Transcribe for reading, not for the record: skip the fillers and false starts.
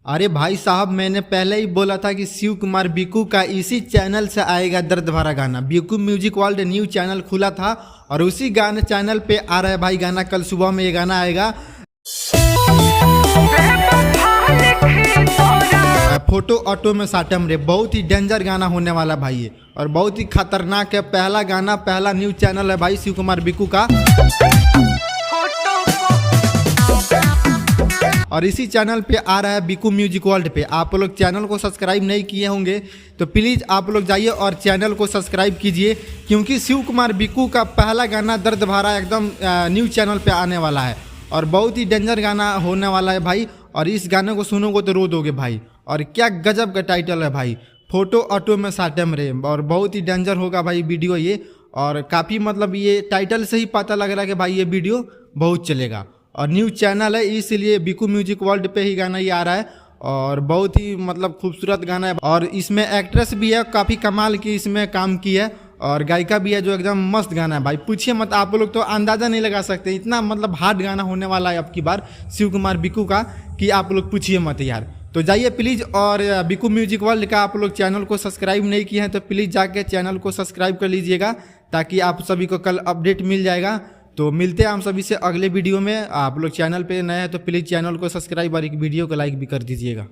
अरे भाई साहब, मैंने पहले ही बोला था कि शिव कुमार बिकू का इसी चैनल से आएगा दर्द भरा गाना। Biku music world new channel खुला था और उसी गाने चैनल पे आ रहा है भाई गाना। कल सुबह में ये गाना आएगा। फोटो ऑटो में साटम रे, बहुत ही डेंजर गाना होने वाला भाई ये, और बहुत ही खतरनाक है। पहला गाना, पहला न्यूज चैनल है भाई शिव कुमार बिकू का, और इसी चैनल पे आ रहा है बिकू म्यूजिक वर्ल्ड पे। आप लोग चैनल को सब्सक्राइब नहीं किए होंगे तो प्लीज़ आप लोग जाइए और चैनल को सब्सक्राइब कीजिए, क्योंकि शिव कुमार बिकू का पहला गाना दर्द भरा एकदम न्यूज चैनल पे आने वाला है, और बहुत ही डेंजर गाना होने वाला है भाई। और इस गाने को सुनोगे तो रो दोगे भाई। और क्या गजब का टाइटल है भाई, फोटो ऑटो में साटम रे, और बहुत ही डेंजर होगा भाई वीडियो ये। और काफ़ी मतलब ये टाइटल से ही पता लग रहा है कि भाई ये वीडियो बहुत चलेगा, और न्यूज़ चैनल है इसलिए बिकू म्यूजिक वर्ल्ड पे ही गाना ये आ रहा है। और बहुत ही मतलब खूबसूरत गाना है, और इसमें एक्ट्रेस भी है, काफ़ी कमाल की इसमें काम की है, और गायिका भी है जो एकदम मस्त गाना है भाई। पूछिए मत, आप लोग तो अंदाज़ा नहीं लगा सकते, इतना मतलब हार्ड गाना होने वाला है अब की बार शिव कुमार बिकू का कि आप लोग पूछिए मत यार। तो जाइए प्लीज़, और बिकू म्यूजिक वर्ल्ड का आप लोग चैनल को सब्सक्राइब नहीं किए हैं तो प्लीज़ जाके चैनल को सब्सक्राइब कर लीजिएगा, ताकि आप सभी को कल अपडेट मिल जाएगा। तो मिलते हैं हम सभी से अगले वीडियो में। आप लोग चैनल पे नए हैं तो प्लीज़ चैनल को सब्सक्राइब और एक वीडियो को लाइक भी कर दीजिएगा।